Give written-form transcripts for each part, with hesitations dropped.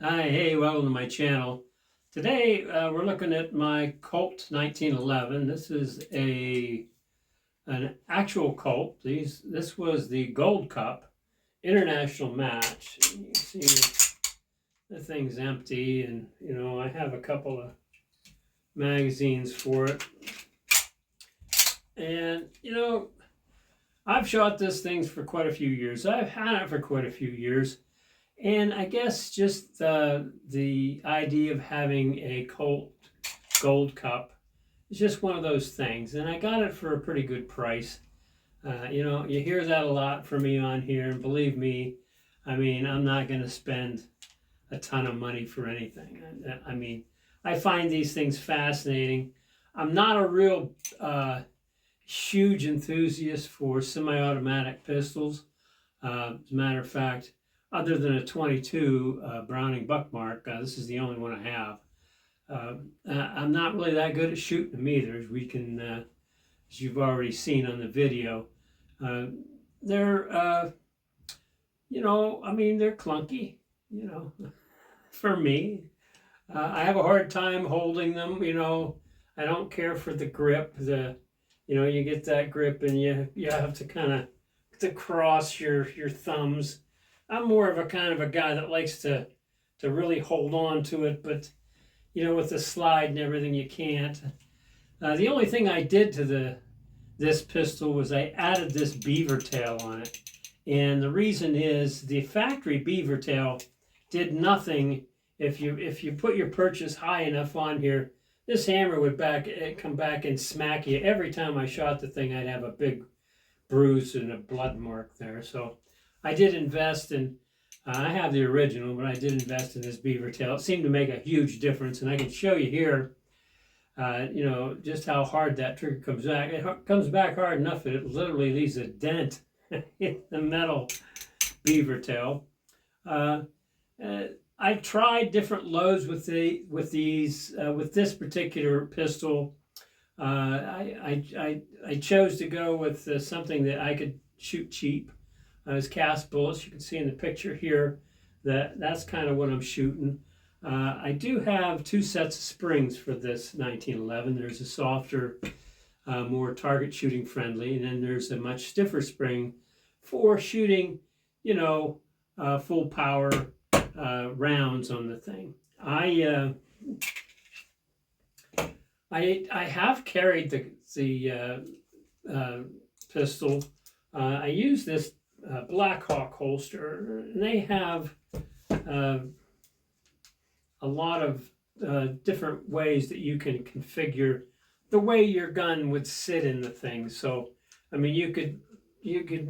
Hi, hey, welcome to my channel. Today we're looking at my Colt 1911. This is an actual Colt. This was the Gold Cup international match. You see the thing's empty, and I have a couple of magazines for it. And I've shot this thing for quite a few years. I've had it for quite a few years. And I guess just the idea of having a Colt Gold Cup is just one of those things. And I got it for a pretty good price. You hear that a lot from me on here. And believe me, I'm not going to spend a ton of money for anything. I find these things fascinating. I'm not a real huge enthusiast for semi-automatic pistols. As a matter of fact, other than a 22 Browning Buckmark, this is the only one I have. I'm not really that good at shooting them either, as as you've already seen on the video. They're, they're clunky, for me. I have a hard time holding them, I don't care for the grip. You get that grip and you have to kind of cross your thumbs. I'm more of a kind of a guy that likes to really hold on to it, but with the slide and everything, you can't. The only thing I did to this pistol was I added this beaver tail on it, and the reason is the factory beaver tail did nothing. If you put your purchase high enough on here, this hammer would come back and smack you. Every time I shot the thing, I'd have a big bruise and a blood mark there. So I did invest in, I have the original, but I did invest in this beaver tail. It seemed to make a huge difference, and I can show you here, just how hard that trigger comes back. It comes back hard enough that it literally leaves a dent in the metal beaver tail. I tried different loads with this particular pistol. I chose to go with something that I could shoot cheap. As cast bullets. You can see in the picture here that's kind of what I'm shooting. I do have two sets of springs for this 1911. There's a softer, more target shooting friendly, and then there's a much stiffer spring for shooting, full power rounds on the thing. I have carried the pistol. I use this Black Hawk holster, and they have a lot of different ways that you can configure the way your gun would sit in the thing. So, you could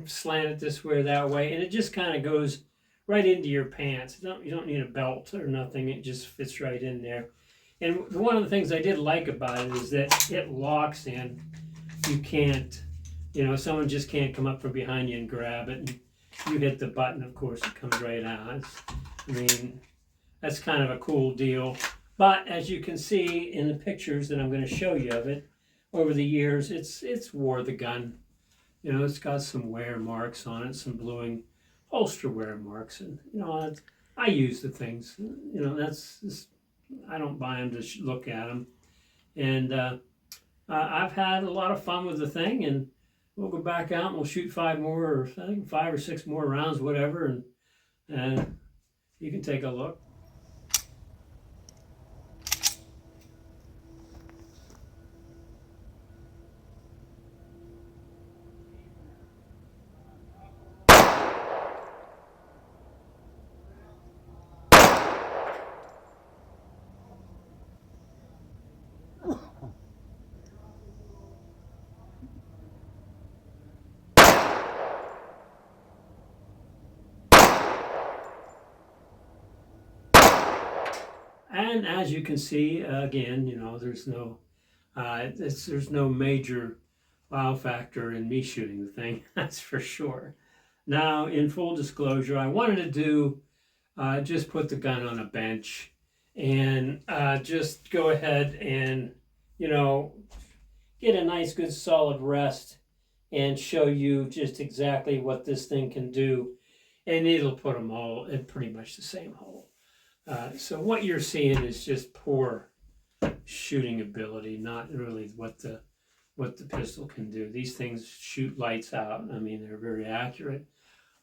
slant it this way or that way, and it just kind of goes right into your pants. You don't need a belt or nothing. It just fits right in there. And one of the things I did like about it is that it locks in. You can't, someone just can't come up from behind you and grab it. And you hit the button, of course, it comes right out. That's kind of a cool deal. But as you can see in the pictures that I'm going to show you of it, over the years, it's wore the gun. It's got some wear marks on it, some bluing holster wear marks, and I use the things. I don't buy them to look at them, and I've had a lot of fun with the thing, and we'll go back out and we'll shoot 5 or 6 more rounds, whatever, and you can take a look. And as you can see, again, there's no major wow factor in me shooting the thing, that's for sure. Now, in full disclosure, I wanted to do just put the gun on a bench and just go ahead and, get a nice, good, solid rest and show you just exactly what this thing can do. And it'll put them all in pretty much the same hole. So what you're seeing is just poor shooting ability, not really what the pistol can do. These things shoot lights out. I mean, they're very accurate.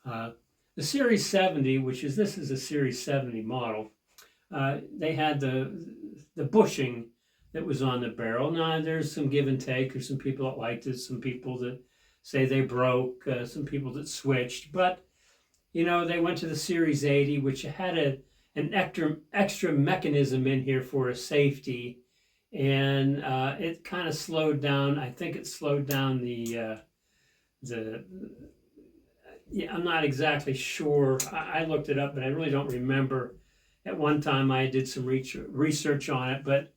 The Series 70, this is a Series 70 model, they had the bushing that was on the barrel. Now, there's some give and take. There's some people that liked it, some people that say they broke, some people that switched. But, you know, they went to the Series 80, which had an extra mechanism in here for a safety. And it kind of slowed down. I think it slowed down the yeah, I'm not exactly sure. I looked it up, but I really don't remember. At one time, I did some research on it, but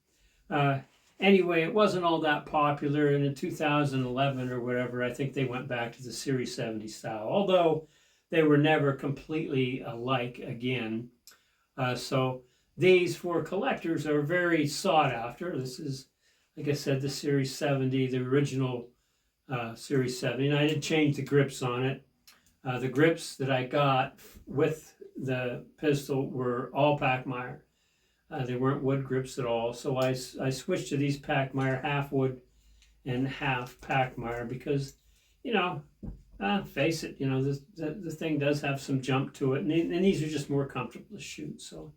anyway, it wasn't all that popular. And in 2011 or whatever, I think they went back to the Series 70 style, although they were never completely alike again. So these, for collectors, are very sought after. This is, like I said, the Series 70, the original Series 70. And I did change the grips on it. The grips that I got with the pistol were all Pachmayr. They weren't wood grips at all. So I switched to these Pachmayr, half wood and half Pachmayr, because, you know, face it, you know, the thing does have some jump to it. And these are just more comfortable to shoot. So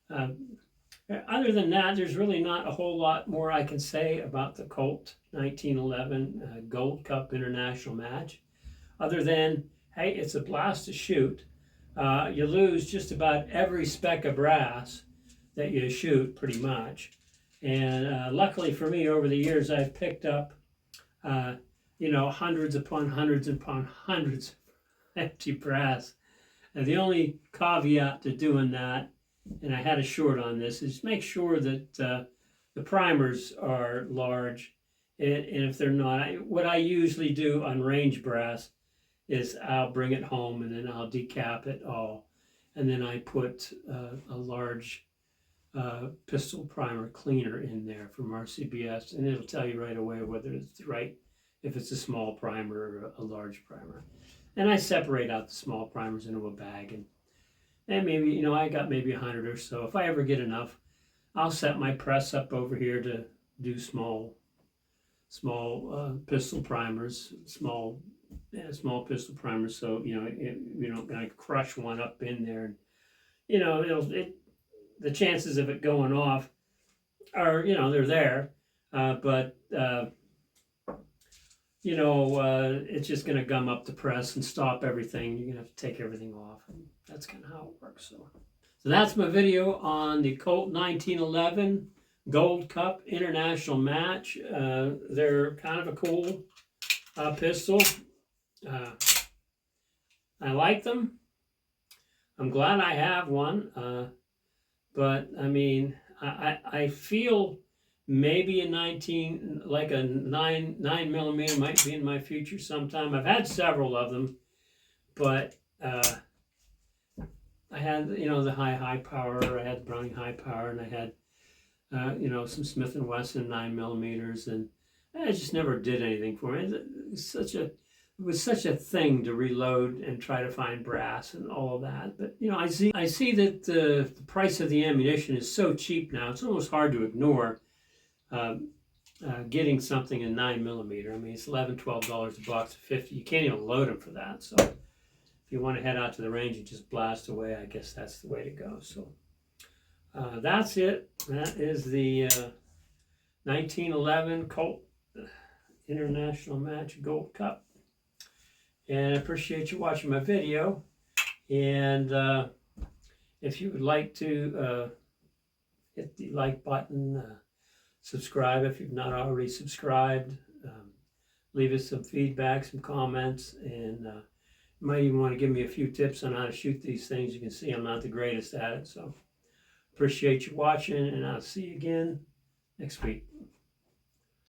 other than that, there's really not a whole lot more I can say about the Colt 1911 Gold Cup International Match, other than, hey, it's a blast to shoot. You lose just about every speck of brass that you shoot, pretty much. And luckily for me, over the years, I've picked up, you know, hundreds upon hundreds upon hundreds of empty brass. And the only caveat to doing that, and I had a short on this, is make sure that the primers are large. And if they're not, what I usually do on range brass is I'll bring it home and then I'll decap it all. And then I put a large pistol primer cleaner in there from RCBS, and it'll tell you right away whether it's right, if it's a small primer or a large primer. And I separate out the small primers into a bag, and maybe, you know, I got maybe 100 or so. If I ever get enough, I'll set my press up over here to do small pistol primers, small pistol primers. So, you know, you don't like crush one up in there. And, you know, the chances of it going off are, you know, they're there, but you know, it's just going to gum up the press and stop everything. You're going to have to take everything off, and that's kind of how it works. So that's my video on the Colt 1911 Gold Cup International Match. They're kind of a cool pistol. I like them. I'm glad I have one. But I mean, I feel maybe a 9 millimeter might be in my future sometime. I've had several of them, but I had, you know, the high power. I had Browning high power, and I had you know, some Smith & Wesson 9 millimeters, and I just never did anything for me. It was such a thing to reload and try to find brass and all of that. But, you know, I see that the price of the ammunition is so cheap now, it's almost hard to ignore getting something in 9 millimeter. I mean, it's $11, $12 a box of 50. You can't even load them for that. So if you want to head out to the range and just blast away, I guess that's the way to go. So that's it. That is the 1911 Colt International Match Gold Cup. And I appreciate you watching my video. And if you would like to hit the like button, subscribe if you've not already subscribed, leave us some feedback, some comments, and you might even want to give me a few tips on how to shoot these things. You can see I'm not the greatest at it. So appreciate you watching, and I'll see you again next week.